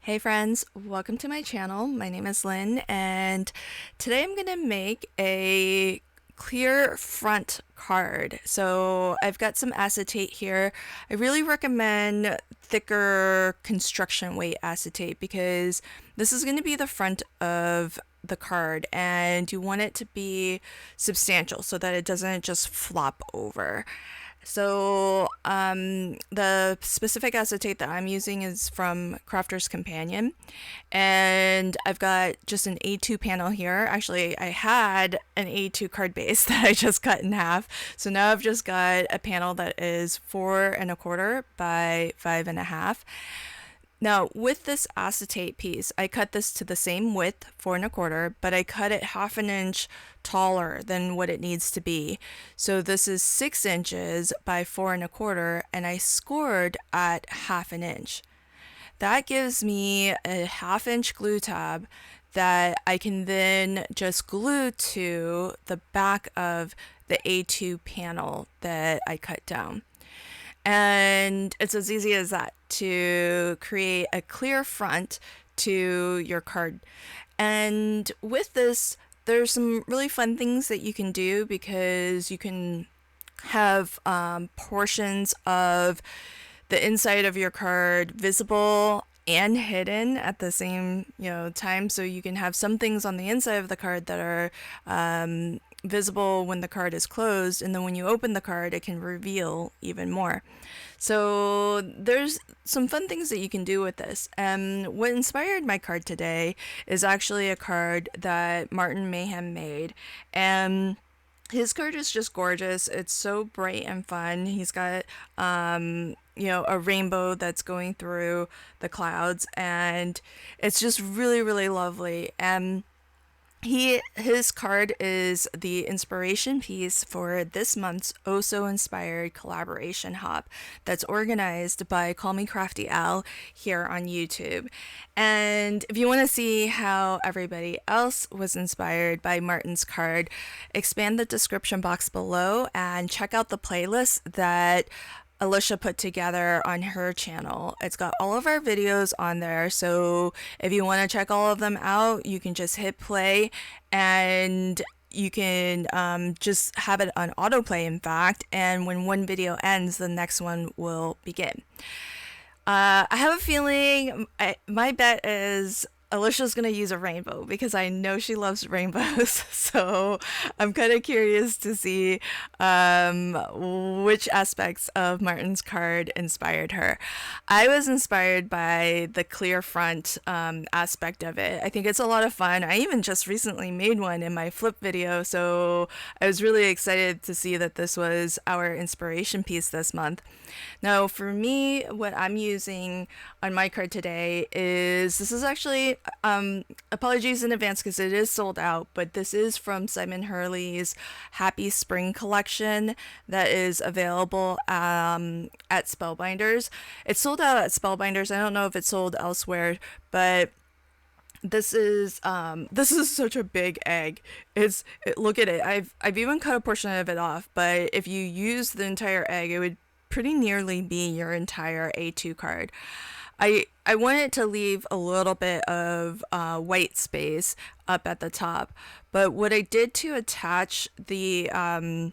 Hey friends, welcome to my channel. My name is Lynn and today I'm going to make a clear front card. So I've got some acetate here. I really recommend thicker construction weight acetate because this is going to be the front of the card and you want it to be substantial so that it doesn't just flop over. The specific acetate that I'm using is from Crafter's Companion, and I've got just an A2 panel here. Actually, I had an A2 card base that I just cut in half, so now I've just got a panel that is 4¼ by 5½. Now, with this acetate piece, I cut this to the same width, 4¼ but I cut it ½ an inch taller than what it needs to be. So this is 6 inches by 4¼ and I scored at ½ an inch. That gives me a ½ inch glue tab that I can then just glue to the back of the A2 panel that I cut down. And it's as easy as that to create a clear front to your card. And with this, there's some really fun things that you can do because you can have portions of the inside of your card visible and hidden at the same time. So you can have some things on the inside of the card that are visible when the card is closed, and then when you open the card it can reveal even more. So there's some fun things that you can do with this. What inspired my card today is actually a card that Martin Mayhem made, and his card is just gorgeous. It's so bright and fun. He's got a rainbow that's going through the clouds, and it's just really lovely. And his card is the inspiration piece for this month's Oh So Inspired collaboration hop that's organized by Call Me Crafty Al here on YouTube. And if you want to see how everybody else was inspired by Martin's card, expand the description box below and check out the playlist that Alicia put together on her channel. It's got all of our videos on there, so if you want to check all of them out, you can just hit play and you can just have it on autoplay, in fact, and when one video ends, the next one will begin. I have a feeling, my bet is Alicia's gonna use a rainbow because I know she loves rainbows. So I'm kind of curious to see which aspects of Martin's card inspired her. I was inspired by the clear front aspect of it. I think it's a lot of fun. I even just recently made one in my flip video, so I was really excited to see that this was our inspiration piece this month. Now, for me, what I'm using on my card today is, this is actually apologies in advance because it is sold out, but this is from Simon Hurley's Happy Spring collection that is available at Spellbinders. It's sold out at Spellbinders. I don't know if it's sold elsewhere, but this is such a big egg. Look at it. I've even cut a portion of it off, but if you use the entire egg, it would pretty nearly be your entire A2 card. I wanted to leave a little bit of white space up at the top, but what I did to attach the I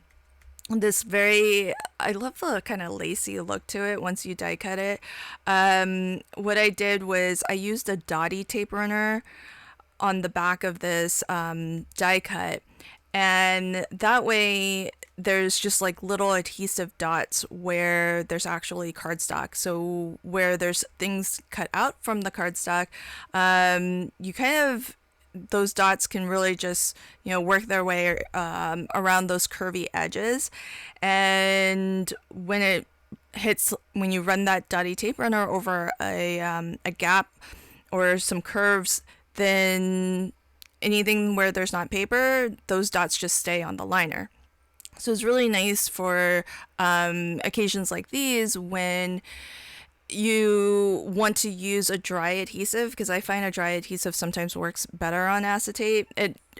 love the kind of lacy look to it once you die cut it. What I did was I used a dotty tape runner on the back of this die cut, and that way there's just like little adhesive dots where there's actually cardstock. So where there's things cut out from the cardstock, those dots can really just work their way around those curvy edges. And when you run that dotty tape runner over a gap or some curves, then anything where there's not paper, those dots just stay on the liner. So it's really nice for occasions like these when you want to use a dry adhesive, because I find a dry adhesive sometimes works better on acetate.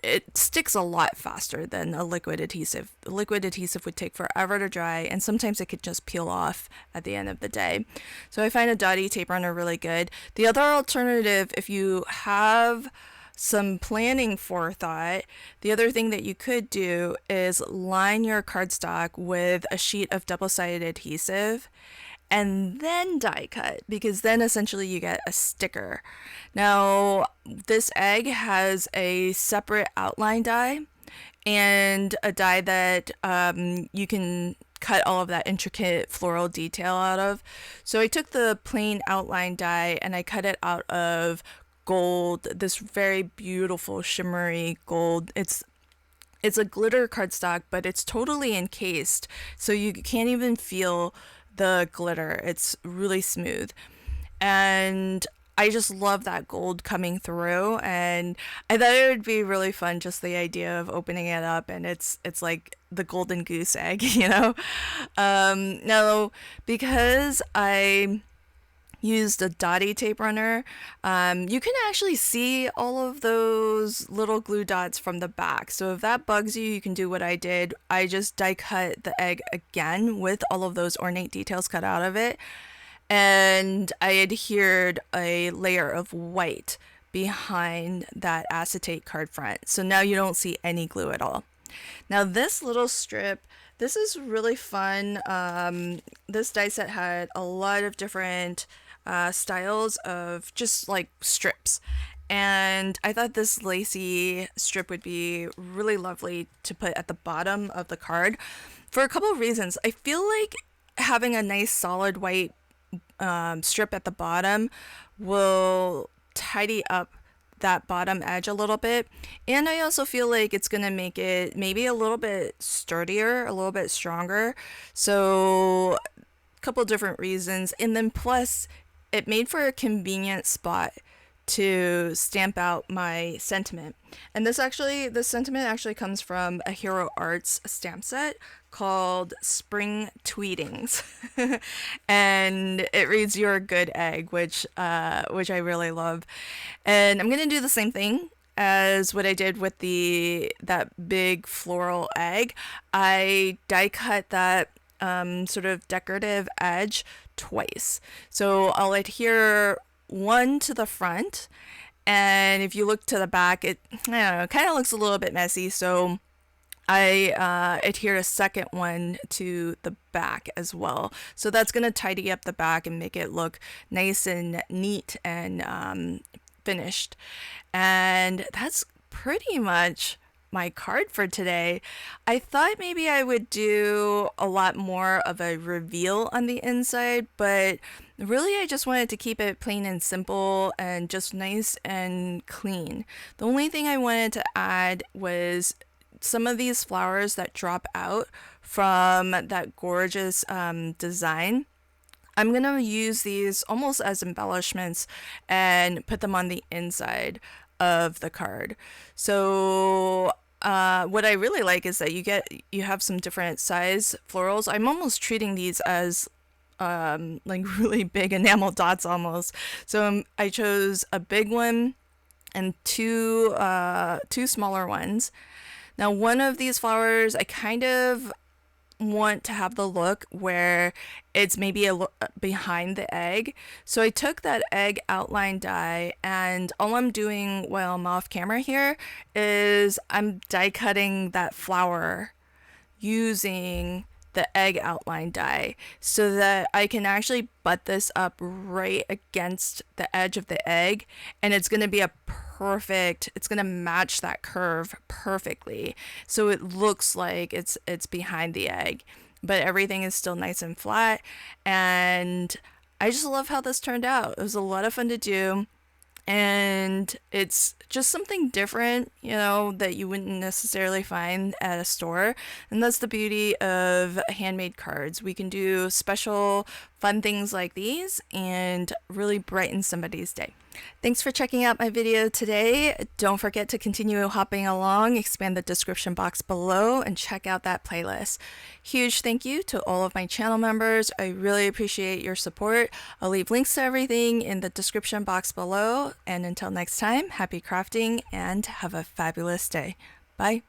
It sticks a lot faster than a liquid adhesive. A liquid adhesive would take forever to dry, and sometimes it could just peel off at the end of the day. So I find a dotty tape runner really good. The other alternative, if you have some planning forethought, the other thing that you could do is line your cardstock with a sheet of double-sided adhesive and then die cut, because then essentially you get a sticker. Now, this egg has a separate outline die and a die that you can cut all of that intricate floral detail out of. So I took the plain outline die and I cut it out of gold, this very beautiful shimmery gold. It's a glitter cardstock, but it's totally encased, so you can't even feel the glitter. It's really smooth. And I just love that gold coming through, and I thought it would be really fun, just the idea of opening it up and it's like the golden goose egg, you know? Now, because I used a dotty tape runner, you can actually see all of those little glue dots from the back. So if that bugs you, you can do what I did. I just die cut the egg again with all of those ornate details cut out of it. And I adhered a layer of white behind that acetate card front. So now you don't see any glue at all. Now this little strip, this is really fun. This die set had a lot of different styles of just like strips, and I thought this lacy strip would be really lovely to put at the bottom of the card for a couple of reasons. I feel like having a nice solid white strip at the bottom will tidy up that bottom edge a little bit, and I also feel like it's gonna make it maybe a little bit sturdier, a little bit stronger. So a couple different reasons, and then plus it made for a convenient spot to stamp out my sentiment. And this sentiment actually comes from a Hero Arts stamp set called Spring Tweetings. And it reads "You're a good egg," which I really love. And I'm gonna do the same thing as what I did with that big floral egg. I die cut that sort of decorative edge twice. So I'll adhere one to the front, and if you look to the back, it, I don't know, kind of looks a little bit messy, so I adhere a second one to the back as well. So that's going to tidy up the back and make it look nice and neat and finished. And that's pretty much my card for today. I thought maybe I would do a lot more of a reveal on the inside, but really I just wanted to keep it plain and simple and just nice and clean. The only thing I wanted to add was some of these flowers that drop out from that gorgeous design. I'm going to use these almost as embellishments and put them on the inside of the card. So what I really like is that you have some different size florals. I'm almost treating these as like really big enamel dots almost. So I chose a big one and two smaller ones. Now one of these flowers I kind of want to have the look where it's maybe behind the egg. So I took that egg outline die, and all I'm doing while I'm off camera here is I'm die cutting that flower using the egg outline die so that I can actually butt this up right against the edge of the egg, and it's going to be it's going to match that curve perfectly, so it looks like it's behind the egg, but everything is still nice and flat. And I just love how this turned out. It was a lot of fun to do, and it's just something different, you know, that you wouldn't necessarily find at a store. And that's the beauty of handmade cards. We can do special fun things like these and really brighten somebody's day. Thanks for checking out my video today. Don't forget to continue hopping along, expand the description box below, and check out that playlist. Huge thank you to all of my channel members. I really appreciate your support. I'll leave links to everything in the description box below. And until next time, happy crafting and have a fabulous day. Bye.